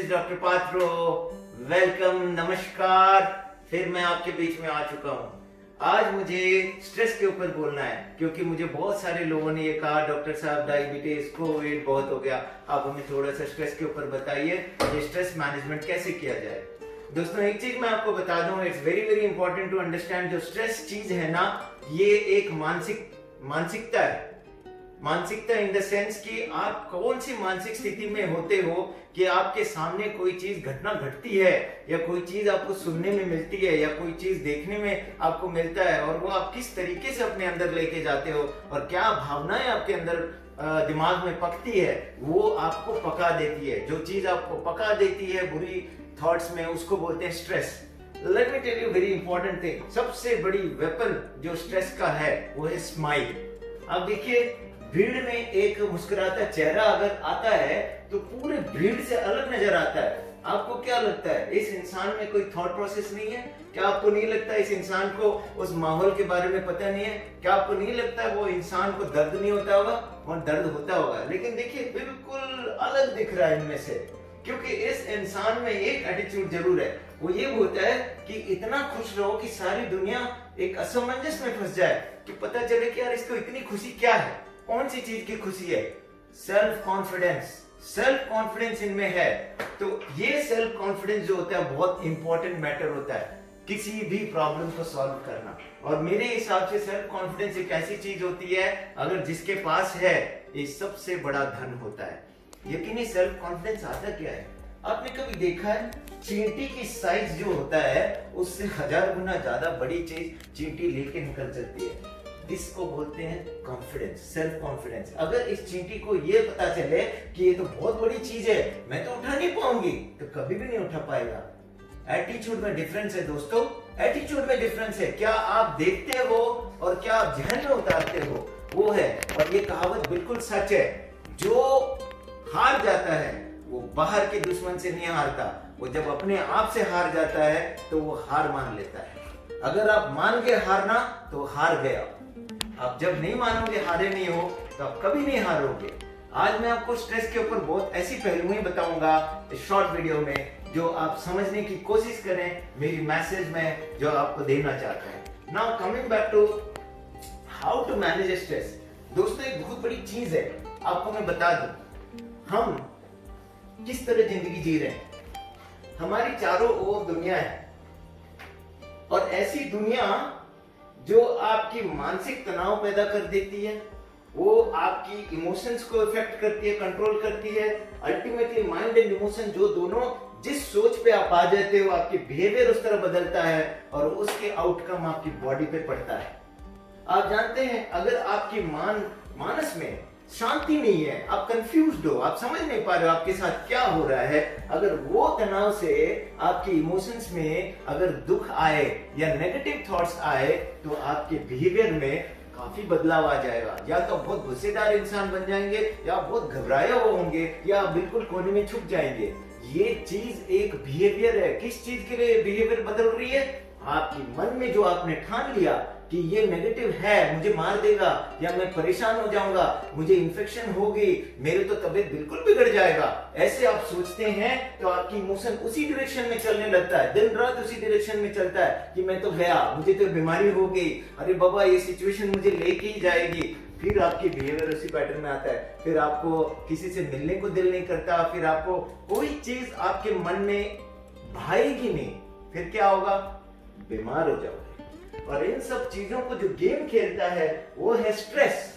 Is doctor Patro. Welcome, नमस्कार। फिर मैं आपके बीच में आ चुका हूँ। आज मुझे स्ट्रेस के ऊपर बोलना है क्योंकि मुझे बहुत सारे लोगों ने ये कहा, डॉक्टर साहब डायबिटीज कोविड बहुत हो गया, आप हमें थोड़ा सा स्ट्रेस के ऊपर बताइए, ये स्ट्रेस मैनेजमेंट कैसे किया जाए। दोस्तों एक चीज मैं आपको बता दूं, it's very very important to understand, जो स्ट्रेस चीज है ना, ये एक मानसिकता है। मानसिकता इन द सेंस कि आप कौन सी मानसिक स्थिति में होते हो कि आपके सामने कोई चीज घटना घटती है या कोई चीज आपको सुनने में मिलती है या कोई चीज देखने में आपको मिलता है और वो आप किस तरीके से अपने अंदर लेके जाते हो और क्या भावनाएं आपके अंदर दिमाग में पकती है, वो आपको पका देती है। जो चीज आपको पका देती है बुरी थॉट्स में, उसको बोलते हैं stress. Let me tell you very important thing, सबसे बड़ी वेपन जो स्ट्रेस का है वो है स्माइल। अब देखिए, भीड़ में एक मुस्कुराता चेहरा अगर आता है तो पूरे भीड़ से अलग नजर आता है। आपको क्या लगता है, इस इंसान में कोई थॉट प्रोसेस नहीं है? क्या आपको नहीं लगता इस इंसान को उस माहौल के बारे में पता नहीं है? क्या आपको नहीं लगता वो इंसान को दर्द नहीं होता होगा? और दर्द होता होगा, लेकिन देखिए बिल्कुल अलग दिख रहा है इनमें से, क्योंकि इस इंसान में एक एटीट्यूड जरूर है। वो ये बोलता है कि इतना खुश रहो कि सारी दुनिया एक असमंजस में फंस जाए, कि पता चले कि यार इसको इतनी खुशी क्या है, कौन सी चीज की खुशी है? सेल्फ कॉन्फिडेंस इनमें है। तो ये सेल्फ कॉन्फिडेंस जो होता है बहुत इंपॉर्टेंट मैटर होता है किसी भी प्रॉब्लम को सॉल्व करना। और मेरे हिसाब से सेल्फ कॉन्फिडेंस एक ऐसी चीज होती है, अगर जिसके पास है, ये सबसे बड़ा धन होता है। यकीनी सेल्फ कॉन्फिडेंस आता क्या है? आपने कभी देखा है चींटी की साइज जो होता है उससे 1000 गुना ज्यादा बड़ी चीज चींटी लेके निकल चलती है। इसको बोलते हैं कॉन्फिडेंस, सेल्फ कॉन्फिडेंस। अगर इस चींटी को ये पता चले कि ये तो बहुत बड़ी चीज है, मैं तो उठा नहीं पाऊंगी, तो कभी भी नहीं उठा पाएगा। एटीट्यूड में डिफरेंस है दोस्तों, एटीट्यूड में डिफरेंस है। क्या आप देखते हो और क्या आप जहन में उतारते हो, वो है। और ये कहावत बिल्कुल सच है, जो हार जाता है वो बाहर के दुश्मन से नहीं हारता, वो जब अपने आप से हार जाता है तो वो हार मान लेता है। अगर आप मान गए हारना तो हार गया, आप जब नहीं मानोगे, हारे नहीं हो, तो आप कभी नहीं हारोगे। आज मैं आपको स्ट्रेस के ऊपर बहुत ऐसी पहलुएं बताऊंगा इस शॉर्ट वीडियो में, जो आप समझने की कोशिश करें मेरी मैसेज में जो आपको देना चाहता है। Now coming back to how to manage stress. दोस्तों एक बहुत बड़ी चीज है, आपको मैं बता दूं, हम किस तरह जिंदगी जी रहे हैं। हमारी चारों ओर दुनिया है, और ऐसी दुनिया जो आपकी मानसिक तनाव पैदा कर देती है, वो आपकी इमोशंस को इफेक्ट करती है, कंट्रोल करती है। अल्टीमेटली माइंड एंड इमोशन जो दोनों जिस सोच पे आप आ जाते हो, आपके बिहेवियर उस तरह बदलता है और उसके आउटकम आपकी बॉडी पे पड़ता है। आप जानते हैं, अगर आपकी मानस में शांति नहीं है, आप कंफ्यूज्ड हो, आप समझ नहीं पा रहे हो आपके साथ क्या हो रहा है, अगर वो तनाव से आपके इमोशंस में अगर दुख आए या नेगेटिव थॉट्स आए, तो आपके बिहेवियर में काफी बदलाव आ जाएगा। या तो बहुत गुस्सेदार इंसान बन जाएंगे, या बहुत घबराए हुए होंगे, या बिल्कुल कोने में छुप जाएंगे। ये चीज एक बिहेवियर है। किस चीज के लिए बिहेवियर बदल रही है? आपकी मन में जो आपने ठान लिया कि ये नेगेटिव है, मुझे मार देगा, या मैं परेशान हो जाऊंगा, मुझे इन्फेक्शन होगी, मेरे तो तबीयत बिल्कुल बिगड़ जाएगा, ऐसे आप सोचते हैं, तो आपकी इमोशन उसी डायरेक्शन में चलने लगता है, दिन रात उसी डायरेक्शन में चलता है कि मैं तो गया, मुझे तो बीमारी हो गई, अरे बाबा ये सिचुएशन मुझे लेके ही जाएगी। फिर आपकी बिहेवियर उसी पैटर्न में आता है, फिर आपको किसी से मिलने को दिल नहीं करता, फिर आपको कोई चीज आपके मन में भाएगी नहीं, फिर क्या होगा? बीमार हो जाओगे। और इन सब चीजों को जो गेम खेलता है वो है स्ट्रेस।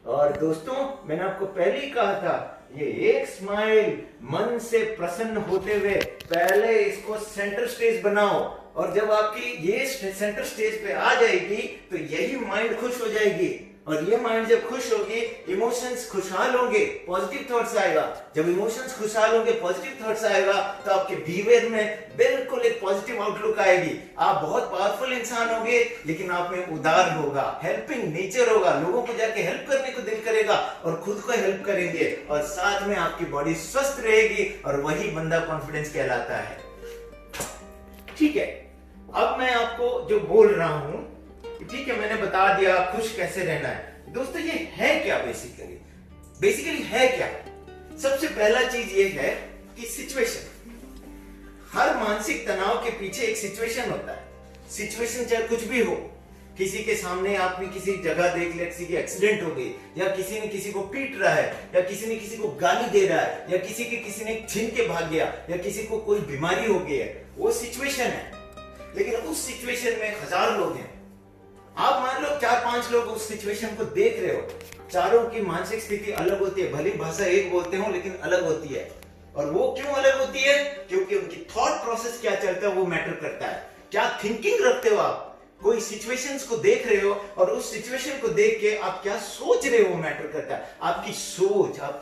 और दोस्तों मैंने आपको पहले ही कहा था, ये एक स्माइल मन से प्रसन्न होते हुए पहले इसको सेंटर स्टेज बनाओ, और जब आपकी ये सेंटर स्टेज पे आ जाएगी तो यही माइंड खुश हो जाएगी। और ये माइंड जब खुश होगी, इमोशंस खुशहाल होंगे, पॉजिटिव थॉट्स आएगा। जब इमोशंस खुशहाल होंगे, पॉजिटिव थॉट्स आएगा, तो आपके बिहेवियर में बिल्कुल एक पॉजिटिव आउटलुक आएगी। आप बहुत पावरफुल इंसान होंगे, लेकिन आप में उदार होगा, हेल्पिंग नेचर होगा, लोगों को जाके हेल्प करने को दिल करेगा और खुद को हेल्प करेंगे, और साथ में आपकी बॉडी स्वस्थ रहेगी, और वही बंदा कॉन्फिडेंस कहलाता है। ठीक है, अब मैं आपको जो बोल रहा हूं, ठीक है, मैंने बता दिया खुश कैसे रहना है। दोस्तों ये है क्या? बेसिकली है क्या? सबसे पहला चीज ये है कि सिचुएशन, हर मानसिक तनाव के पीछे एक सिचुएशन होता है। सिचुएशन चाहे कुछ भी हो, किसी के सामने आपने किसी जगह देख लिया, किसी की एक्सीडेंट हो गई, या किसी ने किसी को पीट रहा है, या किसी ने किसी को गाली दे रहा है, या किसी ने छीन के भाग गया, या किसी को कोई बीमारी हो गई है, वो सिचुएशन है। लेकिन उस सिचुएशन में 1000 लोग हैं, आप मान लो 4-5 लोग उस सिचुएशन को देख रहे हो। चारों की मानसिक स्थिति अलग होती है, भली भाषा एक बोलते हो लेकिन अलग होती है। और वो क्यों अलग होती है? क्योंकि उनकी थॉट प्रोसेस क्या चलता है वो मैटर करता है। क्या थिंकिंग रखते हो आप? कोई सिचुएशंस को देख रहे हो और उस सिचुएशन को देख के आप क्या सोच रहे हो वो मैटर करता है। आपकी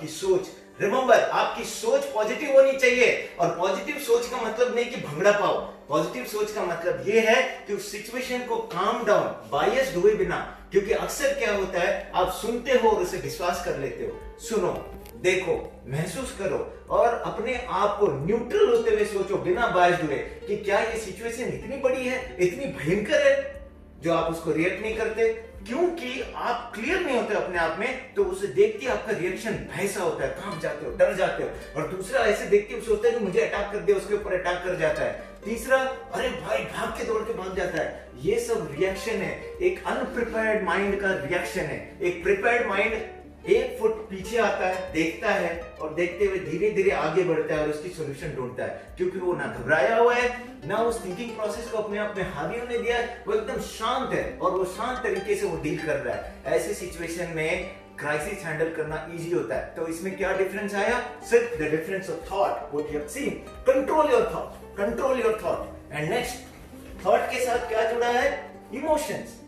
सोच रिमेंबर, आपकी सोच पॉजिटिव होनी चाहिए। और पॉजिटिव सोच का मतलब नहीं कि भंगड़ा पाओ। पॉजिटिव सोच का मतलब ये है कि उस सिचुएशन को काम डाउन, बायस्ड हुए बिना, क्योंकि अक्सर क्या होता है, आप सुनते हो और उसे विश्वास कर लेते हो। सुनो, देखो, महसूस करो और अपने आप को न्यूट्रल होते हुए सोचो, बिना बायस्ड हुए, कि क्या ये सिचुएशन इतनी बड़ी है, इतनी भयंकर है जो आप उसको रिएक्ट नहीं करते। क्योंकि आप क्लियर नहीं होते अपने आप में, तो उसे देख के आपका रिएक्शन भैसा होता है, कांप जाते हो, डर जाते हो। और दूसरा ऐसे देख के सोचता है कि मुझे अटैक कर दे, उसके ऊपर अटैक कर जाता है। तीसरा, अरे भाई, भाग के दौड़ के भाग जाता है। ये सब रिएक्शन है, एक अनप्रिपेयर्ड माइंड का रिएक्शन है। एक प्रिपेयर्ड माइंड 1 फुट पीछे आता है, देखता है और देखते हुए धीरे धीरे आगे बढ़ता है और उसकी सॉल्यूशन ढूंढता है, क्योंकि वो ना घबराया हुआ है, ना उस थिंकिंग प्रोसेस को अपने आप में हावी होने दिया है। वो एकदम शांत है और वो शांत तरीके से वो डील कर रहा है। ऐसे सिचुएशन में क्राइसिस हैंडल करना इजी होता है। तो इसमें क्या डिफरेंस आया? सिर्फ the difference of thought, what you have seen. Control your thought, control your thought. And next, thought के साथ क्या जुड़ा है? इमोशंस।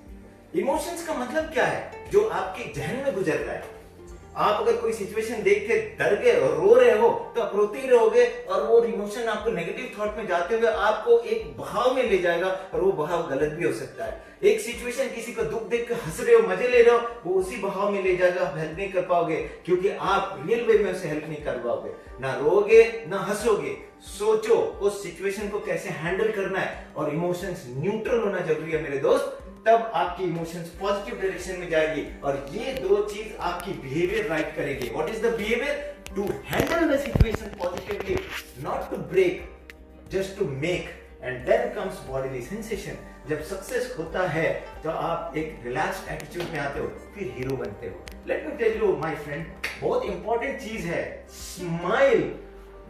इमोशंस का मतलब क्या है? जो आपके जहन में गुजर रहा है। आप अगर कोई सिचुएशन देख के डर गए और रो रहे हो, तो आप रोते ही रहोगे और वो इमोशन आपको नेगेटिव थॉट में जाते हुए आपको एक बहाव में ले जाएगा, और वो बहाव गलत भी हो सकता है। एक सिचुएशन, किसी का दुख देख के हंस रहे हो, मजे ले रहे हो, वो उसी बहाव में ले जाएगा, आप हेल्प नहीं कर पाओगे, क्योंकि आप रियल वे में उसे हेल्प नहीं कर पाओगे। ना रोगे ना हंसोगे। सोचो उस सिचुएशन को कैसे हैंडल करना है, और इमोशंस न्यूट्रल होना जरूरी है मेरे दोस्त। तब आपकी इमोशंस पॉजिटिव डायरेक्शन में जाएगी, और ये दो चीज आपकी बिहेवियर राइट करेगी। What is the behaviour? To handle the situation positively, not to break, just to make. And then comes bodily sensation. जब सक्सेस होता है तो आप एक रिलैक्स्ड एटीट्यूड में आते हो, फिर हीरो बनते हो। Let me tell you my friend, बहुत इंपॉर्टेंट चीज है स्माइल।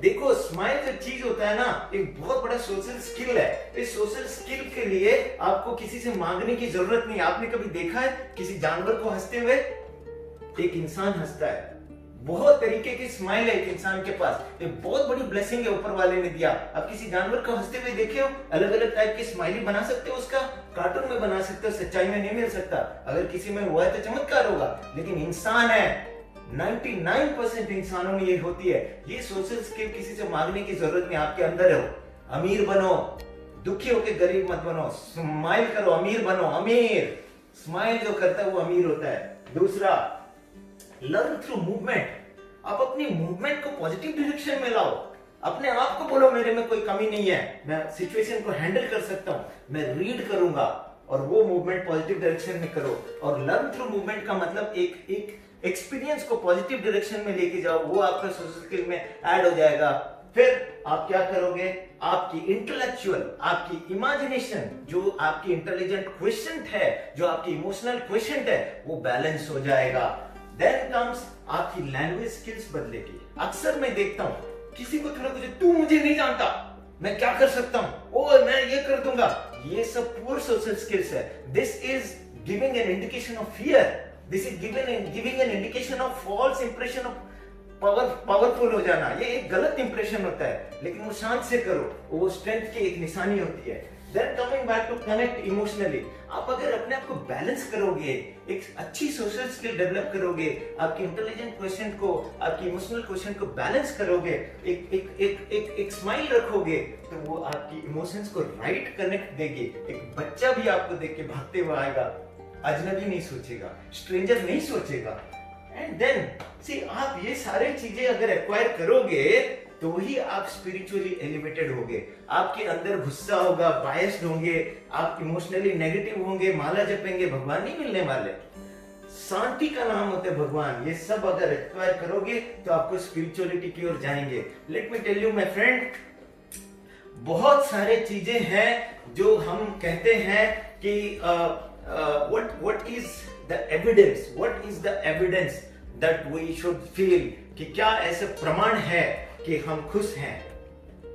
देखो, स्माइल जो चीज होता है ना, एक बहुत बड़ा सोशल स्किल है। इस सोशल स्किल के लिए आपको किसी से मांगने की जरूरत नहीं। आपने कभी देखा है किसी जानवर को हंसते हुए? एक इंसान हंसता है, बहुत तरीके की स्माइल है एक इंसान के पास, ये बहुत बड़ी ब्लेसिंग है ऊपर वाले ने दिया। आप किसी जानवर को हंसते हुए देखे हो? अलग अलग टाइप की स्माइली बना सकते हो, उसका कार्टून में बना सकते हो, सच्चाई में नहीं मिल सकता। अगर किसी में हुआ है तो चमत्कार होगा, लेकिन इंसान है, 99% इंसानों में ये होती है। ये सोशल स्किल किसी से मांगने की जरूरत नहीं, आपके अंदर है। अमीर बनो, दुखी होकर गरीब मत बनो, स्माइल करो, अमीर बनो, अमीर। स्माइल जो करता है वो अमीर होता है। दूसरा, लर्न थ्रू मूवमेंट। आप अपनी मूवमेंट को पॉजिटिव डायरेक्शन में लाओ। अपने आप को बोलो, मेरे में कोई कमी नहीं है, मैं सिचुएशन को हैंडल कर सकता हूं, मैं रीड करूंगा, और वो मूवमेंट पॉजिटिव डायरेक्शन में करो। और लर्न थ्रू मूवमेंट का मतलब एक एक्सपीरियंस को पॉजिटिव डायरेक्शन में लेके जाओ, वो आपका सोशल स्किल में ऐड हो जाएगा। फिर आप क्या करोगे? आपकी इंटेलेक्चुअल, आपकी इमेजिनेशन, जो आपकी इंटेलिजेंट क्वेश्चन है, जो आपकी इमोशनल क्वेश्चन है, वो बैलेंस हो जाएगा। देन कम्स आपकी लैंग्वेज स्किल्स बदलेगी। अक्सर मैं देखता हूं किसी को थोड़ा कुछ, तू मुझे नहीं जानता, मैं क्या कर सकता हूं, ओ मैं ये कर दूंगा, ये सब पुअर सोशल स्किल्स है। This is giving an indication of fear, this is giving an indication of false impression of powerful हो जाना। ये एक गलत इंप्रेशन होता है, लेकिन वो शांत से करो, वो स्ट्रेंथ की एक निशानी होती है। Then coming back to connect emotionally, आप अगर अपने आप को बैलेंस करोगे, एक अच्छी सोशल स्किल डेवलप करोगे, आपकी इंटेलिजेंट क्वेश्चन को, आपकी इमोशनल क्वेश्चन को बैलेंस करोगे, एक स्माइल रखोगे, तो वो आपकी इमोशंस को राइट कनेक्ट देगी। एक बच्चा भी आपको देख के भागते हुए आएगा, अजनबी नहीं सोचेगा, स्ट्रेंजर नहीं सोचेगा। एंड देन सी, आप ये सारे चीजें अगर एक्वायर करोगे तो ही आप स्पिरिचुअली एलिवेटेड होगे। आपके अंदर गुस्सा होगा, बायस्ड होंगे, आप इमोशनली नेगेटिव होंगे, माला जपेंगे, भगवान नहीं मिलने वाले। शांति का नाम होता है भगवान। ये सब अगर एक्वायर करोगे तो आपको स्पिरिचुअलिटी की ओर जाएंगे। Let me tell you my friend, बहुत सारे चीजें हैं जो हम कहते हैं कि what is the evidence that we should feel, कि क्या ऐसे प्रमाण है कि हम खुश हैं।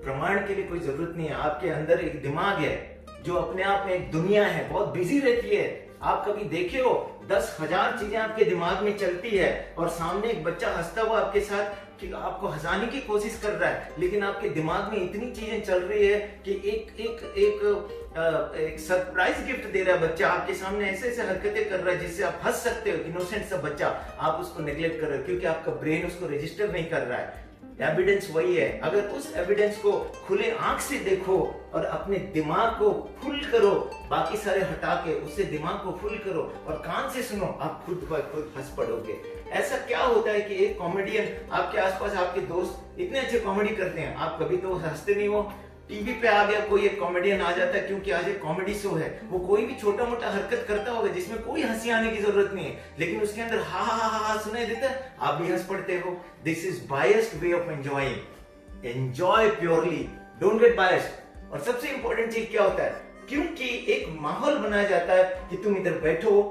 प्रमाण के लिए कोई जरूरत नहीं है। आपके अंदर एक दिमाग है जो अपने आप में एक दुनिया है, बहुत बिजी रहती है। आप कभी देखे हो 10,000 चीजें आपके दिमाग में चलती है और सामने एक बच्चा हंसता हुआ आपके साथ कि आपको हंसाने की कोशिश कर रहा है, लेकिन आपके दिमाग में इतनी चीजें चल रही है कि एक सरप्राइज गिफ्ट दे रहा है बच्चा आपके सामने, ऐसे ऐसे हरकतें कर रहा है जिससे आप हंस सकते हो। इनोसेंट सा बच्चा, आप उसको नेग्लेक्ट कर रहे हो क्योंकि आपका ब्रेन उसको रजिस्टर नहीं कर रहा है। एविडेंस वही है। अगर उस एविडेंस को खुले आंख से देखो और अपने दिमाग को फुल करो, बाकी सारे हटा के उससे दिमाग को फुल करो और कान से सुनो, आप खुद ब खुद हंस पड़ोगे। ऐसा क्या होता है कि एक कॉमेडियन आपके आसपास, आपके दोस्त इतने अच्छे कॉमेडी करते हैं, आप कभी तो हंसते नहीं हो। टीवी पे आ गया कोई एक कॉमेडियन आ जाता है क्योंकि आज एक कॉमेडी शो है, वो कोई भी छोटा मोटा हरकत करता होगा जिसमें कोई हंसी आने की जरूरत नहीं है, लेकिन उसके अंदर हा हा हा हा सुनाई देता है, आप भी हंस पड़ते हो। This is biased way of enjoying. Enjoy purely, don't get biased. और सबसे इंपॉर्टेंट चीज क्या होता है, क्योंकि एक माहौल बनाया जाता है कि तुम इधर बैठो,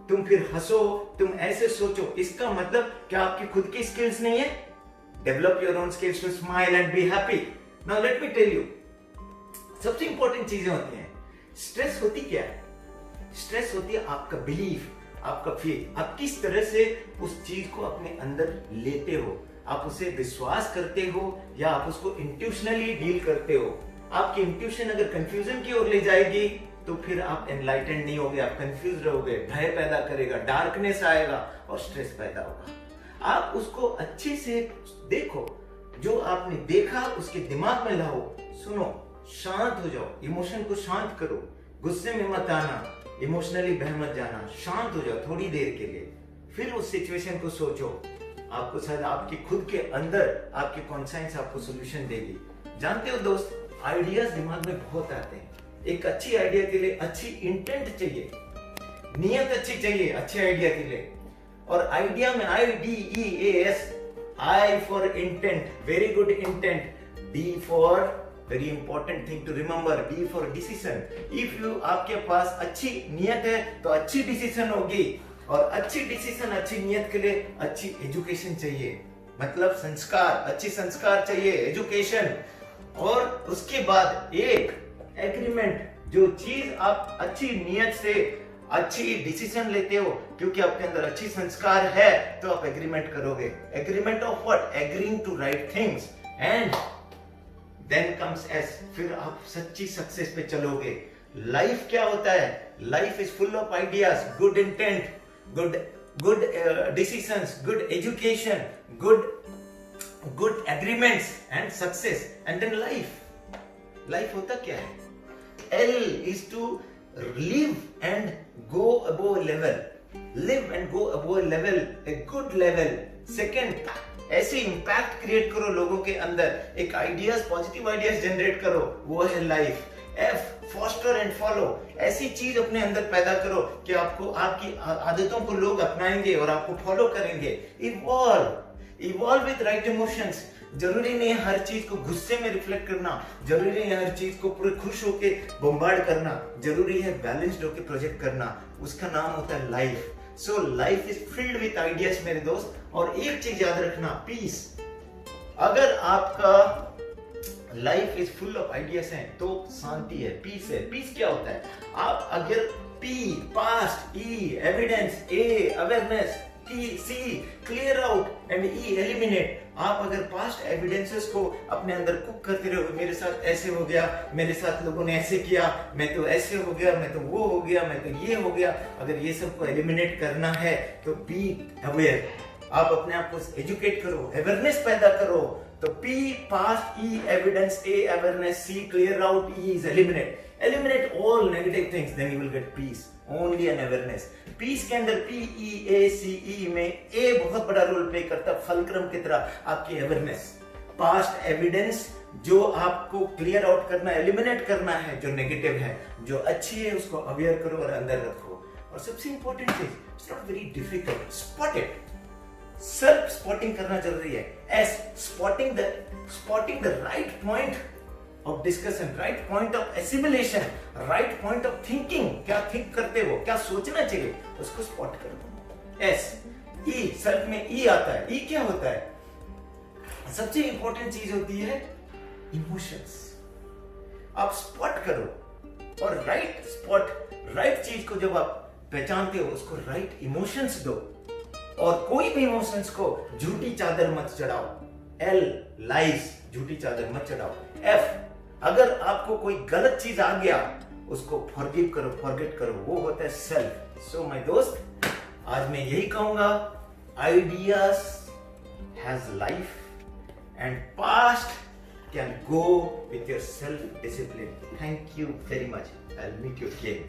तुम फिर हंसो, तुम ऐसे सोचो। इसका मतलब क्या आपकी खुद की स्किल्स नहीं है? Develop your own skills to smile and be happy. Now let me tell you, सबसे इंपॉर्टेंट चीजें होती हैं। स्ट्रेस होती क्या है? स्ट्रेस होती है आपका बिलीफ, आपका फेथ। आप किस तरह से उस चीज को अपने अंदर लेते हो, आप उसे विश्वास करते हो या आप उसको इंट्यूशनली डील करते हो। आपकी इंट्यूशन अगर कंफ्यूजन की ओर ले जाएगी तो फिर आप एनलाइटेंड नहीं होगे, आप कंफ्यूज रहोगे, भय पैदा करेगा, डार्कनेस आएगा और स्ट्रेस पैदा होगा। आप उसको अच्छे से देखो, जो आपने देखा उसके दिमाग में लाओ, सुनो, शांत हो जाओ, इमोशन को शांत करो, गुस्से में मत आना, इमोशनली बह मत जाना, शांत हो जाओ थोड़ी देर के लिए, फिर उस सिचुएशन को सोचो। आपको शायद आपकी खुद के अंदर आपकी कॉन्साइंस आपको सॉल्यूशन देगी। जानते हो दोस्त, आइडियाज दिमाग में बहुत आते हैं। एक अच्छी आइडिया के लिए अच्छी इंटेंट चाहिए, नियत अच्छी चाहिए अच्छे आइडिया के लिए। और आइडिया में IDEAS, I for intent, very good intent, D for very important thing to remember, D for decision. If you, आपके पास अच्छी नियत है तो अच्छी डिसीजन होगी, और अच्छी डिसीजन अच्छी नियत के लिए अच्छी एजुकेशन चाहिए, मतलब संस्कार, अच्छी संस्कार चाहिए, एजुकेशन। और उसके बाद एक एग्रीमेंट, जो चीज आप अच्छी नियत से अच्छी डिसीजन लेते हो क्योंकि आपके अंदर अच्छी संस्कार है, तो आप एग्रीमेंट करोगे। Agreement of what? Agreeing to right things and then comes एस, फिर आप सच्ची सक्सेस पे चलोगे। लाइफ क्या होता है? Life is full of ideas, good intent, good decisions, good education, good agreements and success, and then life होता क्या है? L is to live and go above level, live and go above level, a good level. Second, ऐसे impact create करो लोगों के अंदर, एक ideas, positive ideas generate करो, वो है life. F, foster and follow, ऐसी चीज अपने अंदर पैदा करो कि आपको, आपकी आदतों को लोग अपनाएंगे और आपको फॉलो करेंगे। Evolve with right emotions. जरूरी नहीं है हर चीज को गुस्से में रिफ्लेक्ट करना, जरूरी नहीं है हर चीज को पूरे खुश होके बम्बार्ड करना, जरूरी है बैलेंस्ड होके प्रोजेक्ट करना, उसका नाम होता है life. So life is filled with ideas मेरे दोस्त। और एक चीज याद रखना, पीस। अगर आपका life is full of ideas है तो शांति है, पीस है। पीस क्या होता है? आप अगर P, past, E, evidence, A, awareness, C, clear out and E, eliminate. आप अगर पास्ट एविडेंसेस को अपने अंदर कुक करते रहो, मेरे साथ ऐसे हो गया, मेरे साथ लोगों ने ऐसे किया, मैं तो ऐसे हो गया, मैं तो वो हो गया, मैं तो ये हो गया, अगर ये सब को एलिमिनेट करना है तो बी अवेयर। आप अपने आप को एजुकेट करो, अवेयरनेस पैदा करो। तो P, past, E, evidence, A, awareness, C, clear out, E is eliminate. Eliminate all negative things, then you will get peace. Only an awareness. Peace के अंदर PEACE में A बहुत बड़ा रोल प्ले करता है, फलक्रम की तरह आपकी अवेयरनेस। पास्ट एविडेंस, जो आपको क्लियर आउट करना, एलिमिनेट करना है जो नेगेटिव है, जो अच्छी है उसको अवेयर करो और अंदर रखो। और सबसे इंपॉर्टेंट चीज, it's not very difficult, spot it. Self spotting करना जरूरी है। S, spotting the right point of discussion, right point of assimilation, right point of thinking, क्या थिंक करते हो, क्या सोचना चाहिए, उसको स्पॉट करो। एस, ई, सेल्फ में ई आता है। ई क्या होता है? सबसे इंपॉर्टेंट चीज होती है इमोशंस। आप स्पॉट करो और राइट स्पॉट, राइट चीज को जब आप पहचानते हो उसको राइट इमोशंस दो, और कोई भी इमोशंस को झूठी चादर मत चढ़ाओ। एल, लाइज, झूठी चादर मत चढ़ाओ। एफ, अगर आपको कोई गलत चीज आ गया उसको फॉरगिव करो, फॉरगेट करो, वो होता है सेल्फ। सो माय दोस्त, आज मैं यही कहूंगा, ideas has life and past can go with your self discipline. Thank you very much. I'll meet you again.